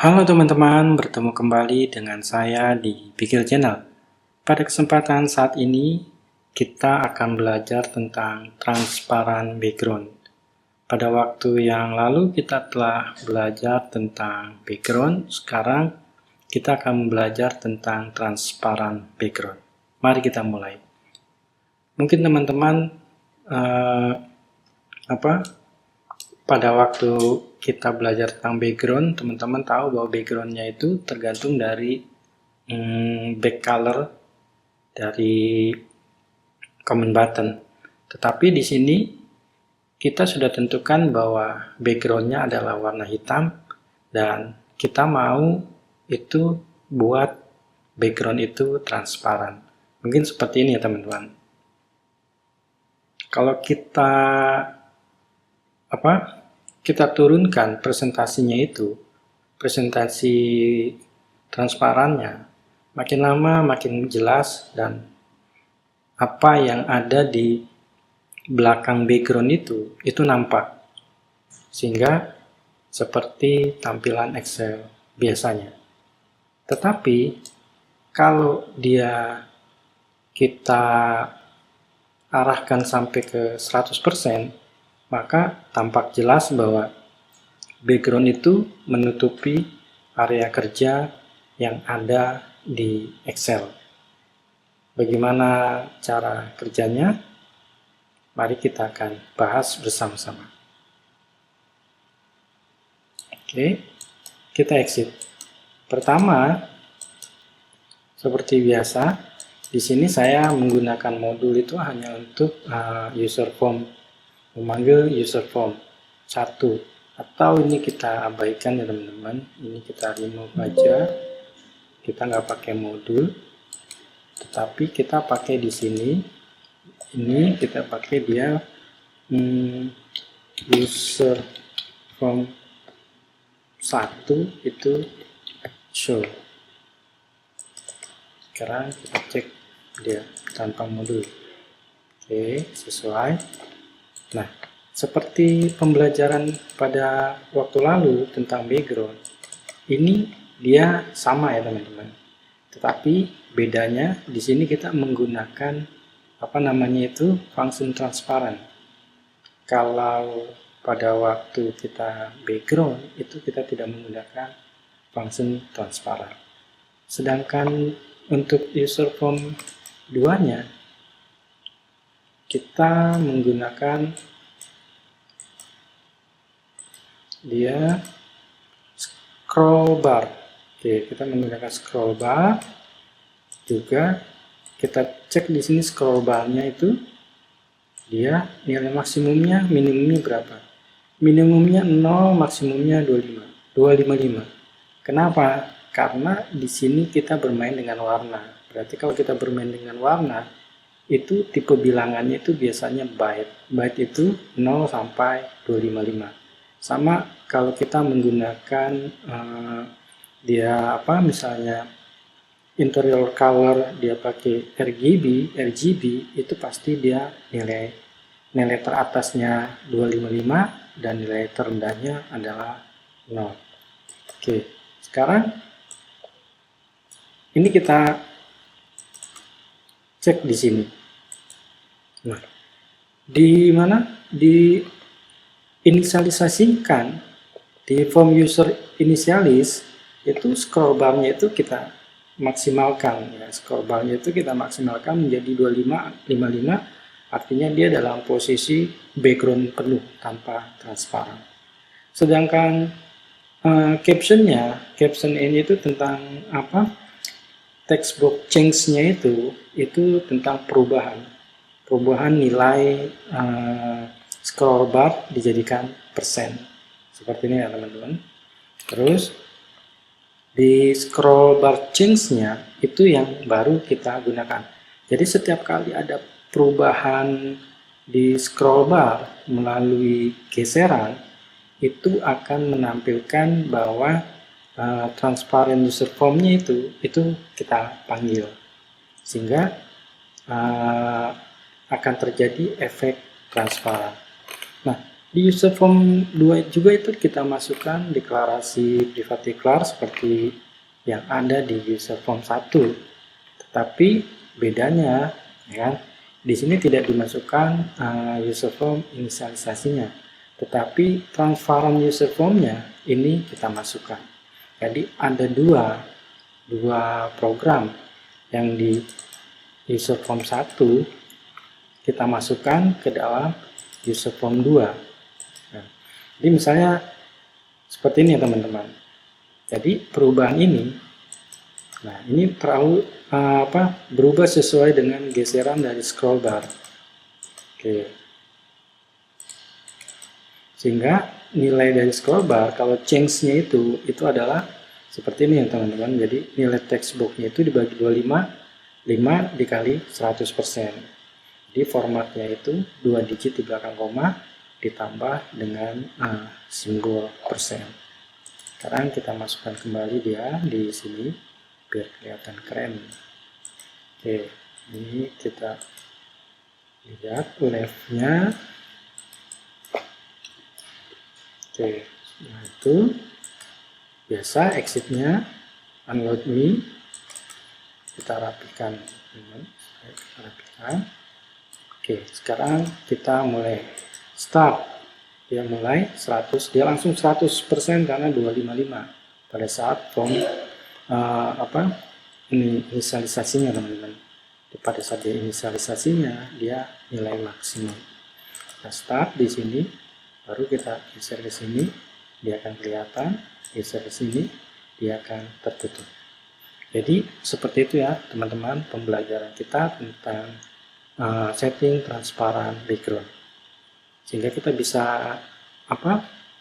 Halo teman-teman, bertemu kembali dengan saya di Bigil Channel. Pada kesempatan saat ini, kita akan belajar tentang transparan background. Pada waktu yang lalu kita telah belajar tentang background, sekarang kita akan belajar tentang transparan background. Mari kita mulai. Mungkin teman-teman pada waktu kita belajar tentang background, teman-teman tahu bahwa backgroundnya itu tergantung dari back color dari comment button. Tetapi di sini kita sudah tentukan bahwa backgroundnya adalah warna hitam dan kita mau itu buat background itu transparan. Mungkin seperti ini ya teman-teman. Kalau kita turunkan presentasinya itu, presentasi transparannya, makin lama makin jelas dan apa yang ada di belakang background itu nampak. Sehingga seperti tampilan Excel biasanya. Tetapi kalau kita arahkan sampai ke 100%, maka tampak jelas bahwa background itu menutupi area kerja yang ada di Excel. Bagaimana cara kerjanya? Mari kita akan bahas bersama-sama. Oke, kita exit. Pertama, seperti biasa, di sini saya menggunakan modul itu hanya untuk user form, memanggil user form 1, atau ini kita abaikan ya teman-teman, ini kita remove aja, kita nggak pakai modul, tetapi kita pakai di sini, ini kita pakai dia user form 1 itu show. Sekarang kita cek dia tanpa modul. Oke, sesuai. Nah, seperti pembelajaran pada waktu lalu tentang background, ini dia sama ya teman-teman. Tetapi bedanya di sini kita menggunakan function transparan. Kalau pada waktu kita background itu kita tidak menggunakan function transparan. Sedangkan untuk user form 2-nya kita menggunakan dia scroll bar. Oke, kita menggunakan scroll bar. Juga kita cek di sini scroll bar-nya itu dia nilai maksimumnya, minimumnya berapa? Minimumnya 0, maksimumnya 255. Kenapa? Karena di sini kita bermain dengan warna. Berarti kalau kita bermain dengan warna, itu tipe bilangannya itu biasanya byte. Byte itu 0 sampai 255. Sama kalau kita menggunakan misalnya interior color dia pakai RGB itu pasti dia nilai teratasnya 255 dan nilai terendahnya adalah 0. Oke, sekarang ini kita cek di sini. Nah, di mana? Di inisialisasikan di form user inisialis itu scroll bar-nya itu kita maksimalkan ya, scroll bar-nya itu kita maksimalkan menjadi 2555, artinya dia dalam posisi background penuh tanpa transparan. Sedangkan caption ini itu tentang text box change-nya itu tentang perubahan nilai scroll bar dijadikan persen. Seperti ini ya teman-teman. Terus di scroll bar change-nya itu yang baru kita gunakan. Jadi setiap kali ada perubahan di scroll bar melalui geseran, itu akan menampilkan bahwa transparent user form-nya itu kita panggil. Sehingga akan terjadi efek transparan. Nah, Di user form 2 juga itu kita masukkan deklarasi private declare seperti yang ada di user form 1. Tetapi bedanya, ya kan, di sini tidak dimasukkan user form inisialisasinya, tetapi transparan user formnya ini kita masukkan. Jadi ada dua program yang di user form 1 kita masukkan ke dalam user form 2. Nah, jadi misalnya seperti ini ya teman-teman. Jadi perubahan ini, nah ini berubah sesuai dengan geseran dari scroll bar. Oke. Sehingga nilai dari scroll bar kalau change-nya itu adalah seperti ini ya teman-teman. Jadi nilai textbook-nya itu dibagi 25, 5 dikali 100%. Jadi formatnya itu 2 digit di belakang koma ditambah dengan simbol persen. Sekarang kita masukkan kembali dia di sini biar kelihatan keren. Oke, ini kita lihat left-nya. Oke, nah itu biasa exit-nya unload me. Kita rapikan, Oke, sekarang kita mulai start. Dia mulai 100, dia langsung 100% karena 255 pada saat form inisialisasinya teman-teman. Pada saat dia inisialisasinya dia nilai maksimum. Kita start di sini, baru kita geser ke sini, dia akan kelihatan, geser ke sini, dia akan tertutup. Jadi seperti itu ya teman-teman pembelajaran kita tentang setting transparan background, sehingga kita bisa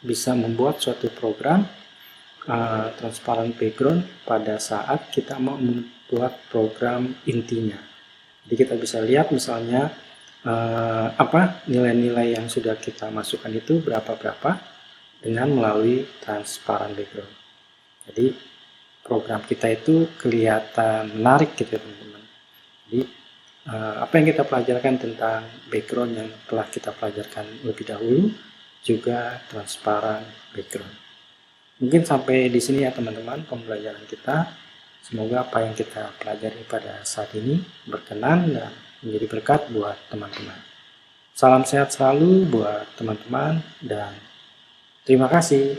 bisa membuat suatu program transparan background pada saat kita mau membuat program intinya. Jadi kita bisa lihat misalnya nilai-nilai yang sudah kita masukkan itu berapa dengan melalui transparan background. Jadi program kita itu kelihatan menarik gitu ya teman-teman. Jadi apa yang kita pelajarkan tentang background yang telah kita pelajarkan lebih dahulu juga transparan background. Mungkin sampai di sini ya teman-teman pembelajaran kita. Semoga apa yang kita pelajari pada saat ini berkenan dan menjadi berkat buat teman-teman. Salam sehat selalu buat teman-teman dan terima kasih.